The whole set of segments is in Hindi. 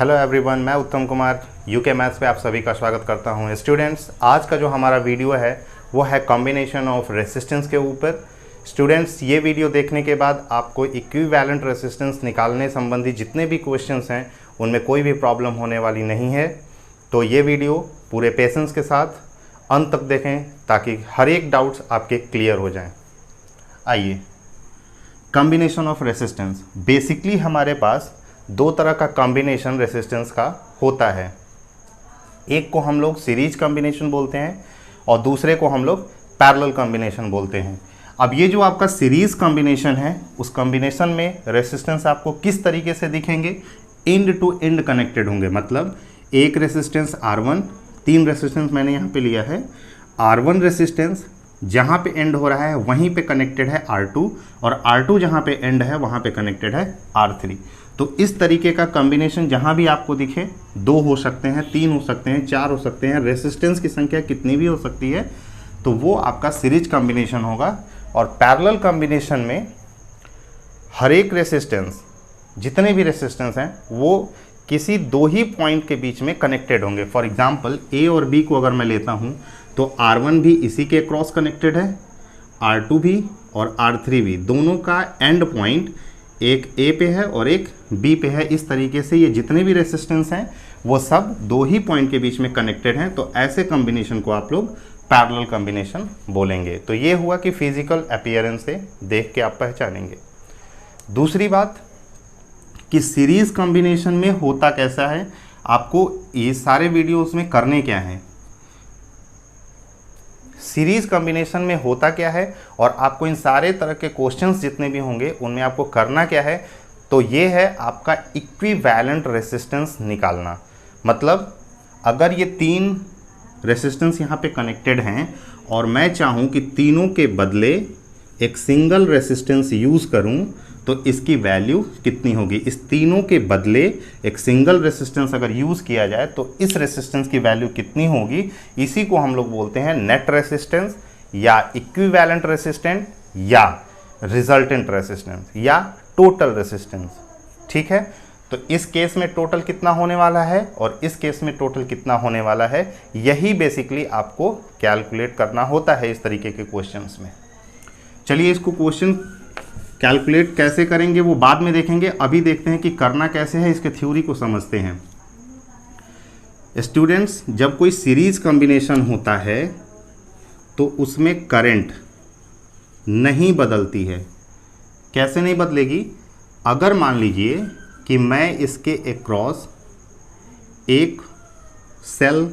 हेलो एवरीवन, मैं उत्तम कुमार यूके मैथ्स पे आप सभी का स्वागत करता हूं। स्टूडेंट्स, आज का जो हमारा वीडियो है वो है कॉम्बिनेशन ऑफ रेसिस्टेंस के ऊपर। स्टूडेंट्स, ये वीडियो देखने के बाद आपको इक्विवेलेंट रेसिस्टेंस निकालने संबंधी जितने भी क्वेश्चंस हैं उनमें कोई भी प्रॉब्लम होने वाली नहीं है। तो ये वीडियो पूरे पेशेंस के साथ अंत तक देखें ताकि हर एक डाउट्स आपके क्लियर हो जाएँ। आइए, कॉम्बिनेशन ऑफ रेसिस्टेंस। बेसिकली हमारे पास दो तरह का कॉम्बिनेशन रेसिस्टेंस का होता है। एक को हम लोग सीरीज कॉम्बिनेशन बोलते हैं और दूसरे को हम लोग पैरेलल कॉम्बिनेशन बोलते हैं। अब ये जो आपका सीरीज कॉम्बिनेशन है, उस कॉम्बिनेशन में रेसिस्टेंस आपको किस तरीके से दिखेंगे? एंड टू एंड कनेक्टेड होंगे। मतलब एक रेसिस्टेंस R1, तीन रेसिस्टेंस मैंने यहाँ पे लिया है। R1 रेसिस्टेंस जहाँ पे एंड हो रहा है वहीं पे कनेक्टेड है R2, और R2 जहाँ पे एंड है वहाँ पे कनेक्टेड है R3। तो इस तरीके का कॉम्बिनेशन जहाँ भी आपको दिखे, दो हो सकते हैं, तीन हो सकते हैं, चार हो सकते हैं, रेसिस्टेंस की संख्या कितनी भी हो सकती है, तो वो आपका सीरीज कॉम्बिनेशन होगा। और पैरेलल कॉम्बिनेशन में हर एक रेसिस्टेंस, जितने भी रेसिस्टेंस हैं वो किसी दो ही पॉइंट के बीच में कनेक्टेड होंगे। फॉर एग्जांपल A और B को अगर मैं लेता हूँ तो R1 भी इसी के क्रॉस कनेक्टेड है, R2 भी और R3 भी। दोनों का एंड पॉइंट एक A पे है और एक B पे है। इस तरीके से ये जितने भी रेसिस्टेंस हैं वो सब दो ही पॉइंट के बीच में कनेक्टेड हैं। तो ऐसे कॉम्बिनेशन को आप लोग पैरेलल कॉम्बिनेशन बोलेंगे। तो ये हुआ कि फिजिकल अपीयरेंस से देख के आप पहचानेंगे। दूसरी बात कि सीरीज कॉम्बिनेशन में होता कैसा है, आपको ये सारे वीडियोस में करने क्या है, सीरीज कॉम्बिनेशन में होता क्या है, और आपको इन सारे तरह के क्वेश्चंस जितने भी होंगे उनमें आपको करना क्या है, तो ये है आपका इक्विवेलेंट रेसिस्टेंस निकालना। मतलब अगर ये तीन रेसिस्टेंस यहाँ पे कनेक्टेड हैं और मैं चाहूँ कि तीनों के बदले एक सिंगल रेसिस्टेंस यूज़ करूँ, तो इसकी वैल्यू कितनी होगी? इस तीनों के बदले एक सिंगल रेसिस्टेंस अगर यूज़ किया जाए तो इस रेसिस्टेंस की वैल्यू कितनी होगी? इसी को हम लोग बोलते हैं नेट रेसिस्टेंस या इक्विवेलेंट रेसिस्टेंस या रिजल्टेंट रेसिस्टेंस या टोटल रेसिस्टेंस। ठीक है, तो इस केस में टोटल कितना होने वाला है और इस केस में टोटल कितना होने वाला है, यही बेसिकली आपको कैलकुलेट करना होता है इस तरीके के क्वेश्चंस में। चलिए, इसको क्वेश्चन कैलकुलेट कैसे करेंगे वो बाद में देखेंगे। अभी देखते हैं कि करना कैसे है, इसके थ्योरी को समझते हैं। स्टूडेंट्स, जब कोई सीरीज कॉम्बिनेशन होता है तो उसमें करंट नहीं बदलती है। कैसे नहीं बदलेगी? अगर मान लीजिए कि मैं इसके अक्रॉस एक सेल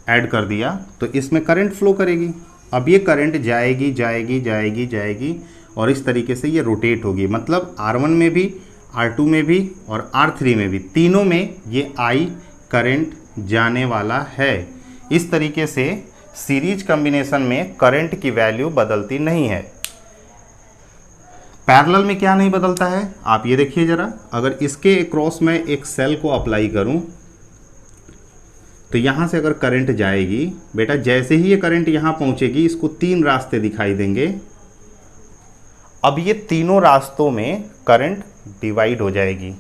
ऐड कर दिया तो इसमें करंट फ्लो करेगी। अब ये करंट जाएगी जाएगी जाएगी जाएगी और इस तरीके से ये रोटेट होगी। मतलब R1 में भी, R2 में भी और R3 में भी, तीनों में ये I करंट जाने वाला है। इस तरीके से सीरीज कॉम्बिनेशन में करंट की वैल्यू बदलती नहीं है। पैरेलल में क्या नहीं बदलता है, आप ये देखिए ज़रा। अगर इसके अक्रॉस मैं एक सेल को अप्लाई करूं तो यहाँ से अगर करंट जाएगी, बेटा जैसे ही ये करंट यहाँ पहुँचेगी इसको तीन रास्ते दिखाई देंगे। अब ये तीनों रास्तों में करंट डिवाइड हो जाएगी।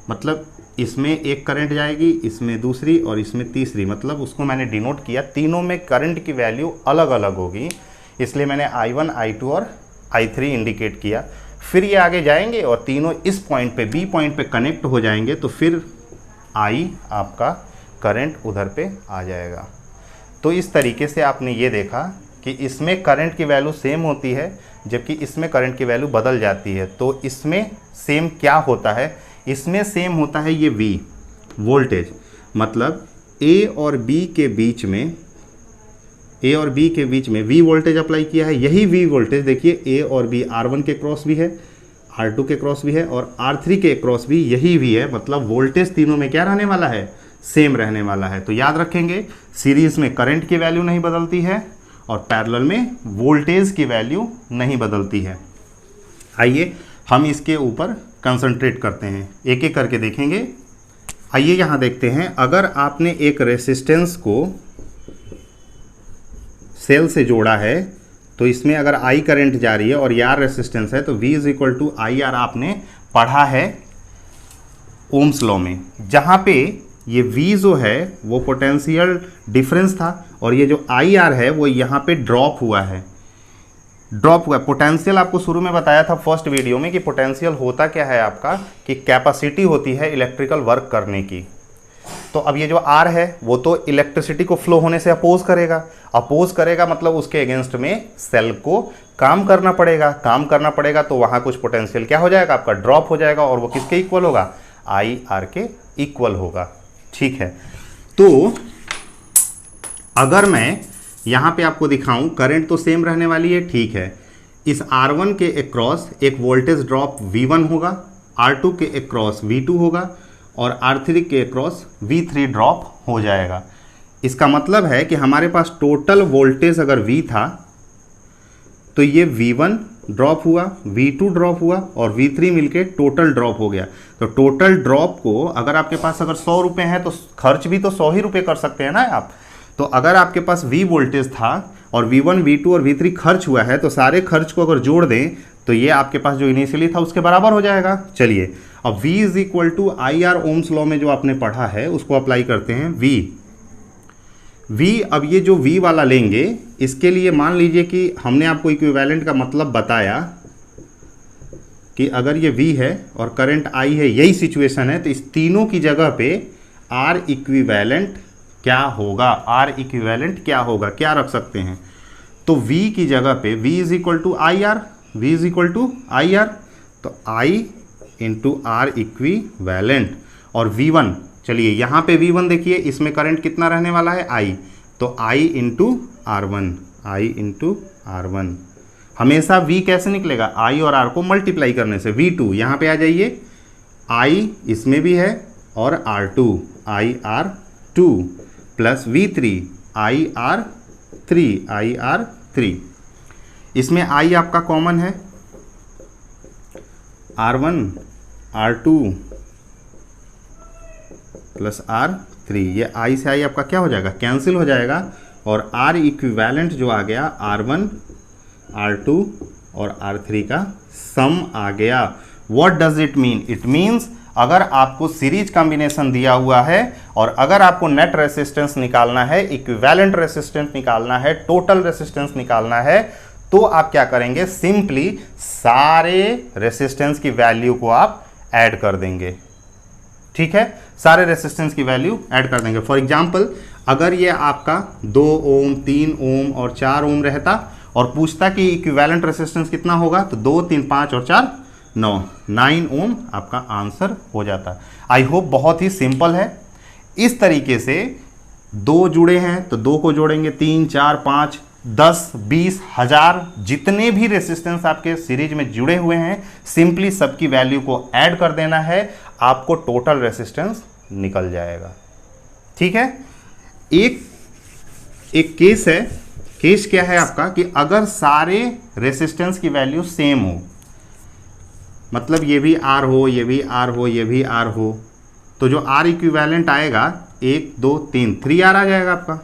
मतलब इसमें एक करंट जाएगी, इसमें दूसरी और इसमें तीसरी। मतलब उसको मैंने डिनोट किया, तीनों में करंट की वैल्यू अलग अलग होगी, इसलिए मैंने I1, I2 और I3 इंडिकेट किया। फिर ये आगे जाएंगे और तीनों इस पॉइंट पे, B पॉइंट पे कनेक्ट हो जाएंगे, तो फिर I आपका करंट उधर पे आ जाएगा। तो इस तरीके से आपने ये देखा कि इसमें करंट की वैल्यू सेम होती है जबकि इसमें करंट की वैल्यू बदल जाती है। तो इसमें सेम क्या होता है? इसमें सेम होता है ये V वोल्टेज। मतलब A और B के बीच में, A और B के बीच में V वोल्टेज अप्लाई किया है। यही V वोल्टेज देखिए A और B, R1 के क्रॉस भी है, R2 के क्रॉस भी है और R3 के क्रॉस भी यही V है। मतलब वोल्टेज तीनों में क्या रहने वाला है? सेम रहने वाला है। तो याद रखेंगे, सीरीज में करंट की वैल्यू नहीं बदलती है और पैरेलल में वोल्टेज की वैल्यू नहीं बदलती है। आइए हम इसके ऊपर कंसंट्रेट करते हैं, एक एक करके देखेंगे। आइए यहाँ देखते हैं, अगर आपने एक रेसिस्टेंस को सेल से जोड़ा है तो इसमें अगर I करंट जा रही है और R रेसिस्टेंस है तो V is equal to IR आपने पढ़ा है ओम्स लॉ में, जहाँ पे ये V जो है वो पोटेंशियल डिफरेंस था और ये जो IR है वो यहाँ पे ड्रॉप हुआ है। पोटेंशियल आपको शुरू में बताया था फर्स्ट वीडियो में कि पोटेंशियल होता क्या है आपका, कि कैपेसिटी होती है इलेक्ट्रिकल वर्क करने की। तो अब ये जो R है वो तो इलेक्ट्रिसिटी को फ्लो होने से अपोज करेगा मतलब उसके अगेंस्ट में सेल को काम करना पड़ेगा तो वहाँ कुछ पोटेंशियल क्या हो जाएगा आपका, ड्रॉप हो जाएगा और वो किसके इक्वल होगा, IR के इक्वल होगा। ठीक है, तो अगर मैं यहाँ पे आपको दिखाऊं, करंट तो सेम रहने वाली है, ठीक है। इस R1 के अक्रॉस एक वोल्टेज ड्रॉप V1 होगा, R2 के अक्रॉस V2 होगा और R3 के अक्रॉस V3 ड्रॉप हो जाएगा। इसका मतलब है कि हमारे पास टोटल वोल्टेज अगर V था तो ये V1 ड्रॉप हुआ, V2 ड्रॉप हुआ और V3 मिलके टोटल ड्रॉप हो गया। तो टोटल ड्रॉप को अगर आपके पास अगर 100 रुपये हैं तो खर्च भी तो 100 ही रुपये कर सकते हैं ना आप। तो अगर आपके पास V वोल्टेज था और V1, V2 और V3 खर्च हुआ है तो सारे खर्च को अगर जोड़ दें तो ये आपके पास जो इनिशियली था उसके बराबर हो जाएगा। चलिए अब V is equal to IR ohm's law में जो आपने पढ़ा है उसको अप्लाई करते हैं। V अब ये जो V वाला लेंगे, इसके लिए मान लीजिए कि हमने आपको इक्विवेलेंट का मतलब बताया कि अगर ये V है और करंट I है, यही सिचुएशन है, तो इस तीनों की जगह पे R इक्विवेलेंट क्या होगा, क्या रख सकते हैं। तो V की जगह पे V is equal to IR, तो I इंटू R इक्विवेलेंट और V1, चलिए यहाँ पे V1 देखिए, इसमें करंट कितना रहने वाला है, I, तो I इंटू R1। हमेशा V कैसे निकलेगा, I और R को मल्टीप्लाई करने से। V2 यहाँ पे आ जाइए, I इसमें भी है और IR2 प्लस V3 IR3, इसमें I आपका कॉमन है, R1 R2 प्लस R3, ये I से I आपका क्या हो जाएगा, कैंसिल हो जाएगा और R इक्विवेलेंट जो आ गया R1 R2 और R3 का सम आ गया। What does it mean, it means अगर आपको सीरीज कॉम्बिनेशन दिया हुआ है और अगर आपको नेट रेसिस्टेंस निकालना है, इक्विवेलेंट रेसिस्टेंस निकालना है, टोटल रेसिस्टेंस निकालना है, तो आप क्या करेंगे, सिंपली सारे रेसिस्टेंस की वैल्यू को आप ऐड कर देंगे। ठीक है, सारे रेसिस्टेंस की वैल्यू ऐड कर देंगे। फॉर एग्जांपल अगर ये आपका 2 ओम, 3 ओम और 4 ओम रहता और पूछता कि इक्विवेलेंट रेसिस्टेंस कितना होगा, तो 2, 3, 5 और 4 9 ओम आपका आंसर हो जाता। आई होप बहुत ही सिंपल है। इस तरीके से 2 जुड़े हैं तो 2 को जोड़ेंगे, 3, 4, 5, 10, 20, 1000 जितने भी रेसिस्टेंस आपके सीरीज में जुड़े हुए हैं, सिंपली सबकी वैल्यू को ऐड कर देना है, आपको टोटल रेसिस्टेंस निकल जाएगा। ठीक है, एक केस है। केस क्या है आपका, कि अगर सारे रेसिस्टेंस की वैल्यू सेम हो, मतलब ये भी R हो, ये भी R हो, ये भी R हो, तो जो R इक्विवेलेंट आएगा 1, 2, 3R आ जाएगा आपका।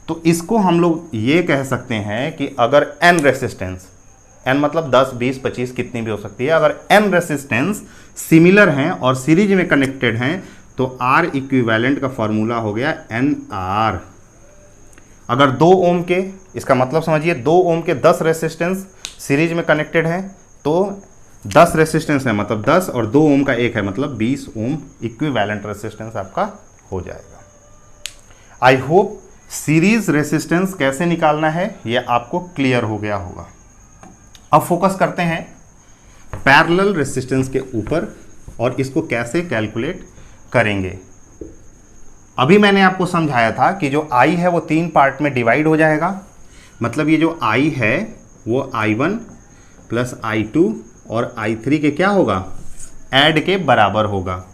तो इसको हम लोग ये कह सकते हैं कि अगर N रेसिस्टेंस, N मतलब 10, 20, 25 कितनी भी हो सकती है, अगर N रेसिस्टेंस सिमिलर हैं और सीरीज में कनेक्टेड हैं तो R इक्विवेलेंट का फॉर्मूला हो गया NR। अगर 2 ओम के, इसका मतलब समझिए 2 ओम के 10 रेसिस्टेंस सीरीज में कनेक्टेड हैं तो 10 रेसिस्टेंस है मतलब 10 और 2 ओम का 1 है मतलब 20 ओम इक्विवेलेंट रेसिस्टेंस आपका हो जाएगा। आई होप सीरीज रेसिस्टेंस कैसे निकालना है ये आपको क्लियर हो गया होगा। अब फोकस करते हैं पैरेलल रेसिस्टेंस के ऊपर और इसको कैसे कैलकुलेट करेंगे। अभी मैंने आपको समझाया था कि जो I है वो 3 पार्ट में डिवाइड हो जाएगा, मतलब ये जो I है वो I1 प्लस I2 और I3 के क्या होगा, ऐड के बराबर होगा।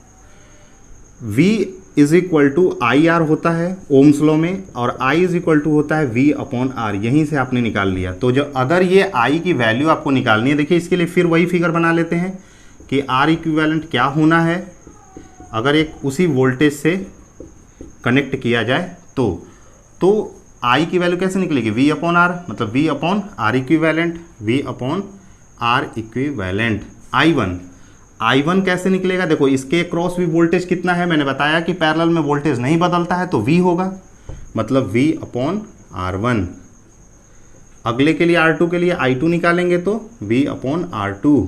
V is equal to IR होता है ओम्स लॉ में और I इज इक्वल टू होता है V अपॉन R, यहीं से आपने निकाल लिया। तो जो अगर ये I की वैल्यू आपको निकालनी है, देखिए इसके लिए फिर वही फिगर बना लेते हैं कि R इक्विवेलेंट क्या होना है अगर एक उसी वोल्टेज से कनेक्ट किया जाए तो I की वैल्यू कैसे निकलेगी, V अपॉन R, मतलब V upon R equivalent, V upon R equivalent. I1 कैसे निकलेगा, देखो इसके क्रॉस भी वोल्टेज कितना है, मैंने बताया कि पैरेलल में वोल्टेज नहीं बदलता है, तो V होगा, मतलब V अपॉन R1। अगले के लिए R2 के लिए I2 निकालेंगे तो V अपॉन R2,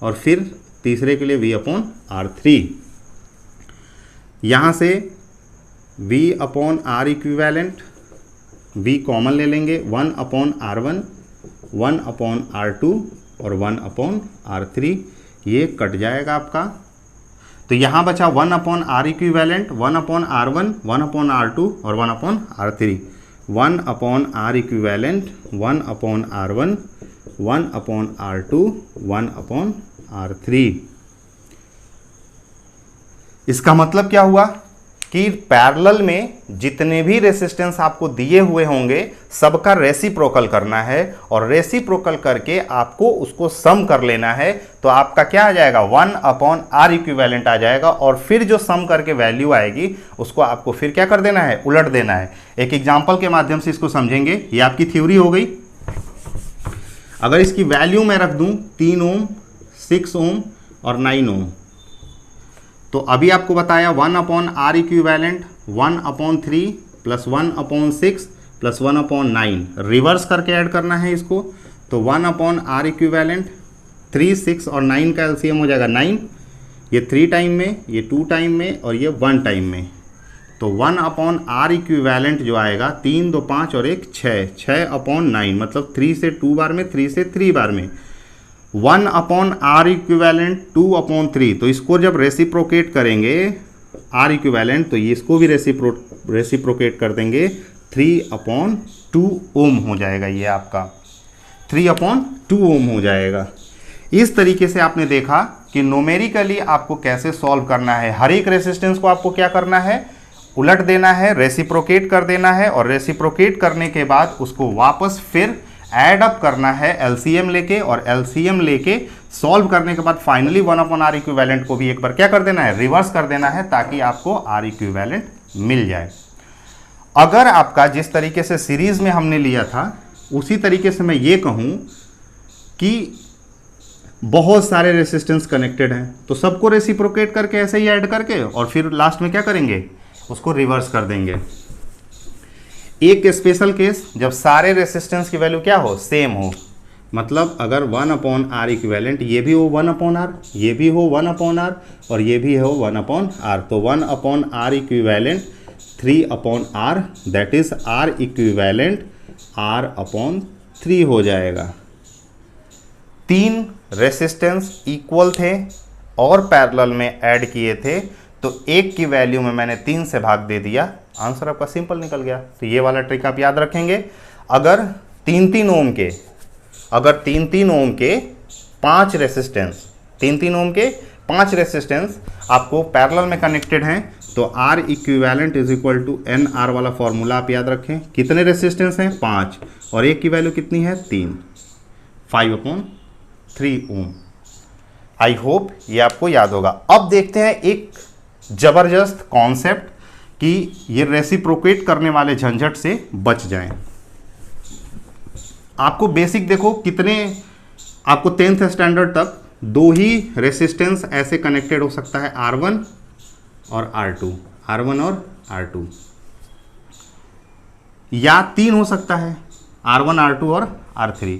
और फिर तीसरे के लिए V अपॉन R3। यहाँ से V upon R equivalent, V common ले लेंगे, 1 अपॉन R1, 1 अपॉन R2 और 1 अपॉन R3, ये कट जाएगा आपका। तो यहाँ बचा 1 upon R equivalent, 1 upon R1, 1 upon R2 और 1 upon R3। 1 upon R equivalent, 1 upon R1, 1 upon R2, 1 upon R3। इसका मतलब क्या हुआ कि पैरेलल में जितने भी रेसिस्टेंस आपको दिए हुए होंगे सबका रेसिप्रोकल करना है, और रेसिप्रोकल करके आपको उसको सम कर लेना है। तो आपका क्या आ जाएगा, 1 अपॉन R इक्विवेलेंट आ जाएगा, और फिर जो सम करके वैल्यू आएगी उसको आपको फिर क्या कर देना है, उलट देना है। एक एग्जांपल के माध्यम से इसको समझेंगे। ये आपकी थ्योरी हो गई। अगर इसकी वैल्यू मैं रख दूं 3 ओम, 6 ओम और 9 ओम, तो अभी आपको बताया 1 upon R equivalent 1 upon 3 plus 1 upon 6 plus 1 upon 9, reverse करके ऐड करना है इसको। तो 1 अपॉन R इक्विवेलेंट 3, 6 और 9 का एलसीएम हो जाएगा 9। ये 3 टाइम में, ये 2 टाइम में और ये 1 टाइम में। तो 1 अपॉन R इक्विवेलेंट जो आएगा 3, 2, 5 और 1 6, 6 अपॉन 9 मतलब 3 से 2 बार में, 3 से 3 बार में। 1 अपॉन R इक्विवेलेंट 2 अपॉन 3, तो इसको जब रेसिप्रोकेट करेंगे R इक्विवेलेंट, तो ये इसको भी रेसिप्रोकेट कर देंगे, 3 अपॉन 2 ओम हो जाएगा। ये आपका 3 अपॉन 2 ओम हो जाएगा। इस तरीके से आपने देखा कि न्यूमेरिकली आपको कैसे सॉल्व करना है। हर एक रेसिस्टेंस को आपको क्या करना है, उलट देना है, रेसिप्रोकेट कर देना है, और रेसिप्रोकेट करने के बाद उसको वापस फिर ऐड अप करना है एलसीएम लेके, और एलसीएम लेके सॉल्व करने के बाद फाइनली 1 अपॉन R इक्विवेलेंट को भी एक बार क्या कर देना है, रिवर्स कर देना है, ताकि आपको R इक्विवेलेंट मिल जाए। अगर आपका जिस तरीके से सीरीज में हमने लिया था उसी तरीके से मैं ये कहूँ कि बहुत सारे रेसिस्टेंस कनेक्टेड हैं, तो सबको रेसिप्रोकेट करके ऐसे ही ऐड करके और फिर लास्ट में क्या करेंगे, उसको रिवर्स कर देंगे। एक स्पेशल केस जब सारे रेसिस्टेंस की वैल्यू क्या हो, सेम हो, मतलब अगर 1 अपॉन R इक्विवेलेंट ये भी हो 1 अपॉन R, ये भी हो 1 अपॉन R और ये भी हो 1 अपॉन R, तो 1 upon R equivalent 3 upon R, that is R equivalent R upon 3 हो जाएगा। 3 रेसिस्टेंस इक्वल थे और पैरेलल में ऐड किए थे, तो एक की वैल्यू में मैंने 3 से भाग दे दिया, आंसर आपका सिंपल निकल गया। तो ये वाला ट्रिक आप याद रखेंगे। अगर 3-3 ओम के, अगर 3-3 ओम के 5 रेसिस्टेंस, 3-3 ओम के 5 रेसिस्टेंस आपको पैरेलल में कनेक्टेड हैं, तो R equivalent is equal to NR वाला फॉर्मूला आप याद रखें। कितने रेसिस्टेंस हैं, 5, और एक की वैल्यू कितनी है, 3, 5/3 ओम। आई होप ये आपको याद होगा। अब देखते हैं एक जबरदस्त कॉन्सेप्ट कि ये रेसिप्रोकेट करने वाले झंझट से बच जाएं। आपको बेसिक देखो कितने, आपको 10th स्टैंडर्ड तक 2 ही रेसिस्टेंस ऐसे कनेक्टेड हो सकता है, R1 और R2, R1 और R2, या 3 हो सकता है, R1, R2 और R3।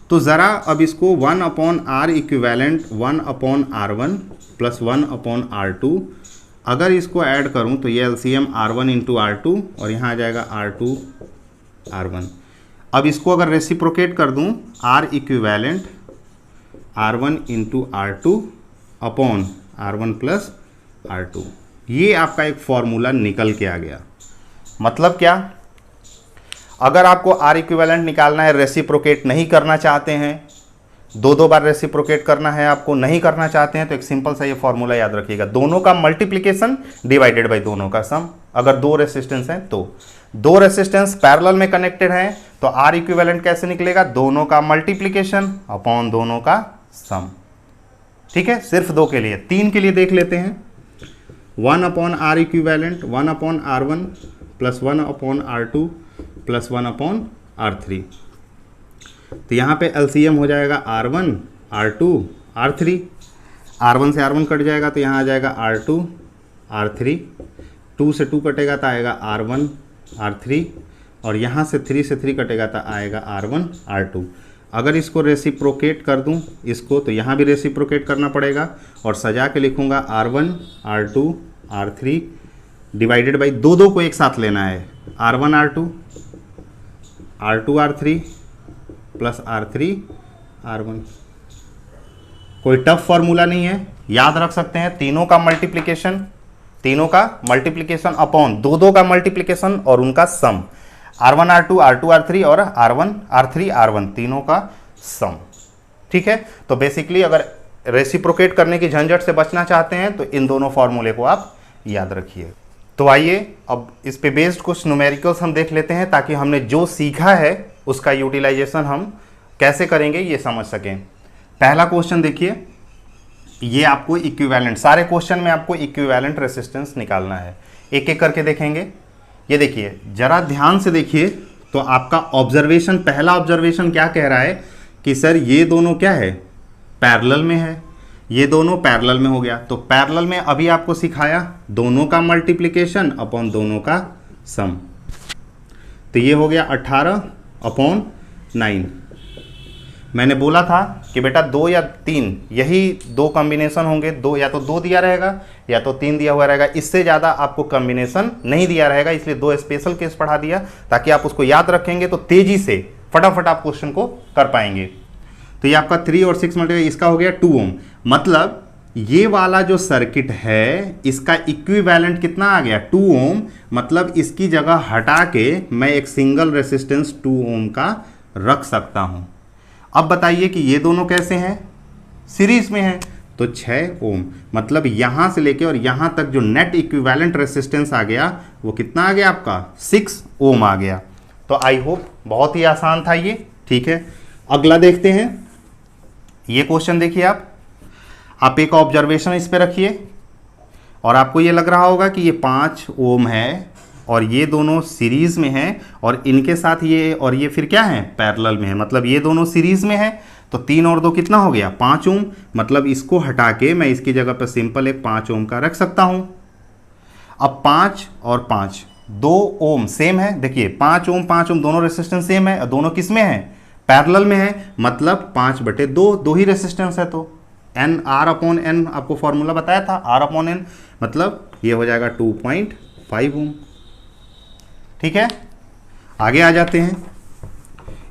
तो ज़रा अब इसको 1 upon R equivalent 1 upon R1 plus 1 upon R2, अगर इसको ऐड करूं तो ये एलसीएम R1 इंटू R2 और यहाँ आ जाएगा R2 R1। अब इसको अगर रेसिप्रोकेट कर दूं, R equivalent R1 into R2 upon R1 plus R2, ये आपका एक फॉर्मूला निकल के आ गया। मतलब क्या, अगर आपको R इक्विवेलेंट निकालना है, रेसिप्रोकेट नहीं करना चाहते हैं, 2 बार रेसिप्रोकेट करना है आपको, नहीं करना चाहते हैं, तो एक सिंपल सा ये फॉर्मूला याद रखिएगा, दोनों का मल्टीप्लिकेशन डिवाइडेड बाय दोनों का सम। अगर 2 रेसिस्टेंस हैं तो 2 रेसिस्टेंस पैरेलल में कनेक्टेड हैं, तो R इक्विवेलेंट कैसे निकलेगा, दोनों का मल्टीप्लिकेशन अपॉन दोनों का सम। ठीक है, सिर्फ 2 के लिए। 3 के लिए देख लेते हैं। 1 upon R equivalent 1 upon R1 plus 1 upon R2 plus 1 upon R3, तो यहाँ पे एलसीएम हो जाएगा R1 R2 R3। R1 से R1 कट जाएगा तो यहाँ आ जाएगा R2 R3, 2 से 2 कटेगा तो आएगा R1 R3, और यहाँ से 3 से 3 कटेगा तो आएगा R1 R2। अगर इसको रेसिप्रोकेट कर दूँ इसको, तो यहाँ भी रेसिप्रोकेट करना पड़ेगा और सजा के लिखूँगा R1 R2 R3 divided by दो को एक साथ लेना है, R1 R2 R2 R3 plus R3 R1। कोई टफ फॉर्मूला नहीं है, याद रख सकते हैं। तीनों का मल्टीप्लिकेशन अपॉन दो का मल्टीप्लिकेशन और उनका सम, R1 R2 R2 R3 और R1 R3 R1 तीनों का सम। ठीक है, तो बेसिकली अगर रेसिप्रोकेट करने की झंझट से बचना चाहते हैं तो इन दोनों फॉर्मूले को आप याद रखिए। तो आइए अब इस पे बेस्ड कुछ न्यूमेरिकल्स हम देख लेते हैं, ताकि हमने जो सीखा है उसका यूटिलाइजेशन हम कैसे करेंगे ये समझ सकें। पहला क्वेश्चन देखिए, ये आपको इक्विवेलेंट, सारे क्वेश्चन में आपको इक्विवेलेंट रेसिस्टेंस निकालना है। एक एक करके देखेंगे। ये देखिए, जरा ध्यान से देखिए तो आपका ऑब्जर्वेशन, पहला ऑब्जर्वेशन क्या कह रहा है कि सर ये दोनों क्या है, पैरेलल में है, ये दोनों पैरेलल में हो गया। तो पैरेलल में अभी आपको सिखाया दोनों का मल्टीप्लिकेशन अपॉन दोनों का सम, तो ये हो गया 18/9। मैंने बोला था कि बेटा 2 या 3 यही दो कॉम्बिनेशन होंगे, दो या तो 2 दिया रहेगा या तो 3 दिया हुआ रहेगा, इससे ज़्यादा आपको कॉम्बिनेशन नहीं दिया रहेगा, इसलिए 2 स्पेशल केस पढ़ा दिया ताकि आप उसको याद रखेंगे तो तेजी से फटाफट आप क्वेश्चन को कर पाएंगे। तो ये आपका 3 और 6 मल्टीप्लाई, इसका हो गया 2 ओम। मतलब ये वाला जो सर्किट है इसका इक्विवेलेंट कितना आ गया, 2 ओम। मतलब इसकी जगह हटा के मैं एक सिंगल रेसिस्टेंस 2 ओम का रख सकता हूं। अब बताइए कि ये दोनों कैसे हैं, सीरीज में हैं, तो 6 ओम। मतलब यहां से लेके और यहां तक जो नेट इक्विवेलेंट रेसिस्टेंस आ गया वो कितना आ गया आपका, 6 ओम आ गया। तो आई होप बहुत ही आसान था ये। ठीक है, अगला देखते हैं। ये क्वेश्चन देखिए, आप एक ऑब्जर्वेशन इस पे रखिए और आपको ये लग रहा होगा कि ये 5 ओम है और ये दोनों सीरीज में हैं और इनके साथ ये और ये फिर क्या है, पैरेलल में है। मतलब ये दोनों सीरीज में है तो 3 और 2 कितना हो गया, 5 ओम। मतलब इसको हटा के मैं इसकी जगह पर सिंपल एक 5 ओम का रख सकता हूं। अब 5 और 5 2 ओम सेम है। देखिए 5 ओम दोनों रेसिस्टेंस सेम है, दोनों किस में है, पैरेलल में है। मतलब 5/2 दो ही रेसिस्टेंस है, तो n R/n आपको फॉर्मूला बताया था, R/n। मतलब ये हो जाएगा 2.5 ओम। ठीक है, आगे आ जाते हैं।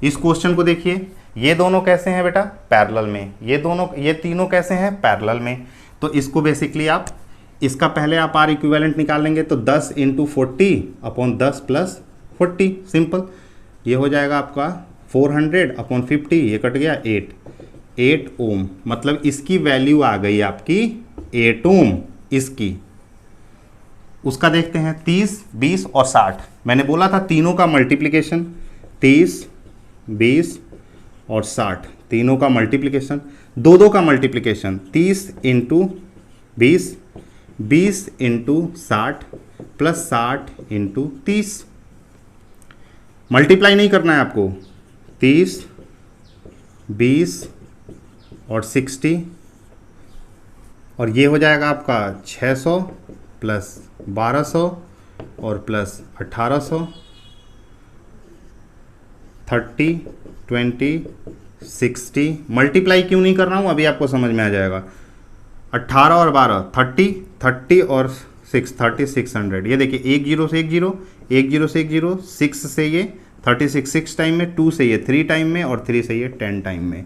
इस क्वेश्चन को देखिए, ये दोनों कैसे हैं बेटा, पैरेलल में। ये तीनों कैसे हैं, पैरेलल में। तो इसको बेसिकली आप, इसका पहले आप R इक्विवेलेंट निकालेंगे तो 10 × 40/10 + 40 सिंपल। ये हो जाएगा आपका 400/50, ये कट गया 8 ओम। मतलब इसकी वैल्यू आ गई आपकी 8 ओम इसकी। उसका देखते हैं 30, 20 और 60। मैंने बोला था तीनों का मल्टीप्लिकेशन, 30, 20 और 60 तीनों का मल्टीप्लिकेशन, दो का मल्टीप्लिकेशन, 30 × 20, 20 × 60 प्लस 60 × 30। मल्टीप्लाई नहीं करना है आपको, 30, 20 और 60 और ये हो जाएगा आपका 600 प्लस 1200 और प्लस 1800, 30, 20, 60। मल्टीप्लाई क्यों नहीं कर रहा हूँ अभी आपको समझ में आ जाएगा। 18 और 12 30 और 6 3600। ये देखिए 1 0 से 1 0, 1 0 से 1 0, 6 से ये 36 6 टाइम में, 2 से ये 3 टाइम में और 3 से ये 10 टाइम में।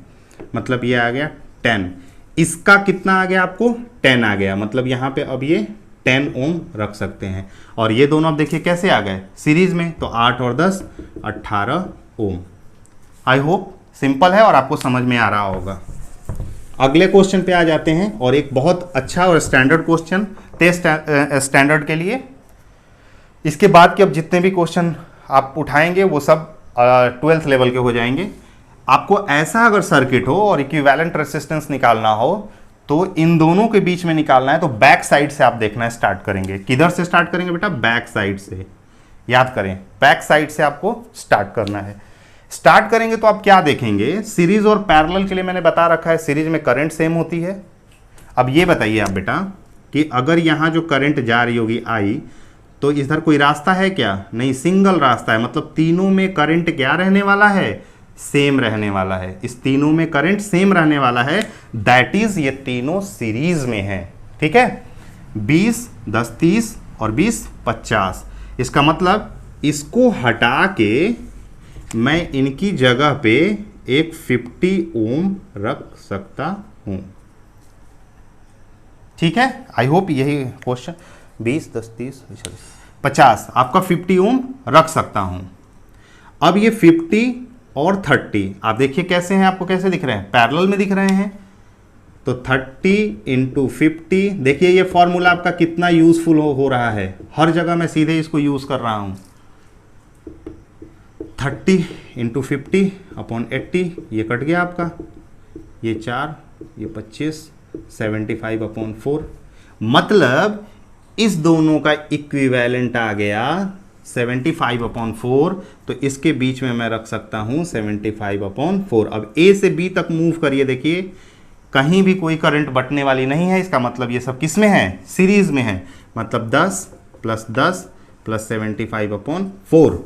मतलब ये आ गया 10। इसका कितना आ गया आपको, 10 आ गया। मतलब यहाँ पे अब ये 10 ओम रख सकते हैं। और ये दोनों अब देखिए कैसे आ गए, सीरीज में। तो 8 और 10 18 ओम। आई होप सिंपल है और आपको समझ में आ रहा होगा। अगले क्वेश्चन पे आ जाते हैं और एक बहुत अच्छा और स्टैंडर्ड क्वेश्चन थे स्टैंडर्ड के लिए। इसके बाद के अब जितने भी क्वेश्चन आप उठाएंगे वो सब 12th लेवल के हो जाएंगे। आपको ऐसा अगर सर्किट हो और इक्विवेलेंट रेसिस्टेंस निकालना हो तो इन दोनों के बीच में निकालना है, तो बैक साइड से आप देखना स्टार्ट करेंगे। किधर से स्टार्ट करेंगे बेटा, बैक साइड से। याद करें, बैक साइड से आपको स्टार्ट करना है। स्टार्ट करेंगे तो आप क्या देखेंगे, सीरीज और पैरेलल के लिए मैंने बता रखा है, सीरीज में करंट सेम होती है। अब ये बताइए आप बेटा कि अगर यहाँ जो करंट जा रही होगी आई, तो इधर कोई रास्ता है क्या? नहीं, सिंगल रास्ता है। मतलब तीनों में करंट क्या रहने वाला है? सेम रहने वाला है। इस तीनों में करंट सेम रहने वाला है, दैट इज ये तीनों सीरीज में है। ठीक है, 20, 10, 30 और 20, 50। इसका मतलब इसको हटा के मैं इनकी जगह पे एक 50 ओम रख सकता हूं। ठीक है, आई होप यही क्वेश्चन 20, 10, 30, 50 आपका 50 ओम रख सकता हूं। अब ये 50 और 30 आप देखिए कैसे हैं, आपको कैसे दिख रहे हैं? पैरेलल में दिख रहे हैं। तो 30 इंटू 50, देखिए ये फॉर्मूला आपका कितना यूजफुल हो रहा है। हर जगह मैं सीधे इसको यूज कर रहा हूं। 30 इंटू 50 अपॉन 80, ये कट गया आपका, ये 4, ये 25, 75 अपॉन 4। मतलब इस दोनों का इक्विवेलेंट आ गया 75 अपॉन 4। तो इसके बीच में मैं रख सकता हूं 75 अपॉन 4। अब ए से बी तक मूव करिए, देखिए कहीं भी कोई करंट बटने वाली नहीं है। इसका मतलब ये सब किस में है? सीरीज में है। मतलब 10 प्लस 10 प्लस 75 अपॉन 4।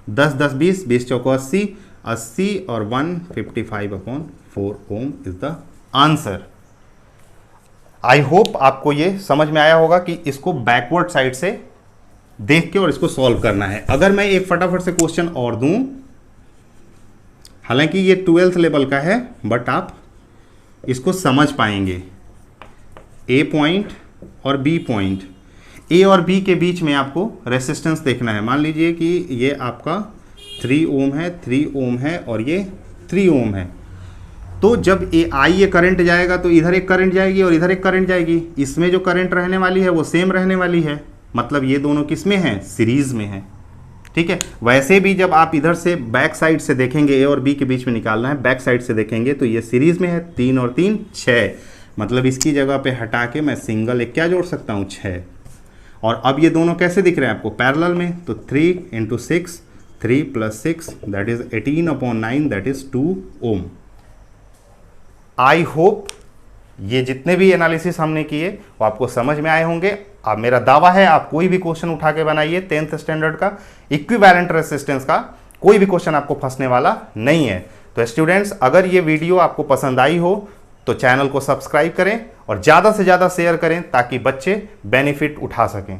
10, 10, 20, 20 चौको 80, 80 और 155 upon 4 ohm is the answer. I hope आपको ये समझ में आया होगा कि इसको बैकवर्ड साइड से देख के और इसको सॉल्व करना है। अगर मैं एक फटाफट से क्वेश्चन और दूं, हालांकि ये 12th लेवल का है, बट आप इसको समझ पाएंगे। ए पॉइंट और बी पॉइंट, ए और बी के बीच में आपको रेसिस्टेंस देखना है। मान लीजिए कि ये आपका 3 ओम है, 3 ओम है और ये 3 ओम है। तो जब ये करंट जाएगा तो इधर एक करंट जाएगी और इधर एक करंट जाएगी। इसमें जो करंट रहने वाली है वो सेम रहने वाली है। मतलब ये दोनों किस में हैं? सीरीज में हैं। ठीक है, वैसे भी जब आप इधर से बैक साइड से देखेंगे, ए और बी के बीच में निकालना है, बैक साइड से देखेंगे तो ये सीरीज में है। 3 और 3 6। मतलब इसकी जगह पे हटा के मैं सिंगल एक क्या जोड़ सकता हूँ? 6। और अब ये दोनों कैसे दिख रहे हैं आपको? पैरेलल में। तो 3 into 6, 3 plus 6 that is 18 upon 9 that is 2 ohm. I hope ये जितने भी एनालिसिस हमने किए वो आपको समझ में आए होंगे। अब मेरा दावा है आप कोई भी क्वेश्चन उठा के बनाइए 10th स्टैंडर्ड का इक्विवेलेंट रेजिस्टेंस का, कोई भी क्वेश्चन आपको फंसने वाला नहीं है। तो स्टूडेंट्स, अगर ये वीडियो आपको पसंद आई हो तो चैनल को सब्सक्राइब करें और ज़्यादा से ज़्यादा शेयर करें ताकि बच्चे बेनिफिट उठा सकें।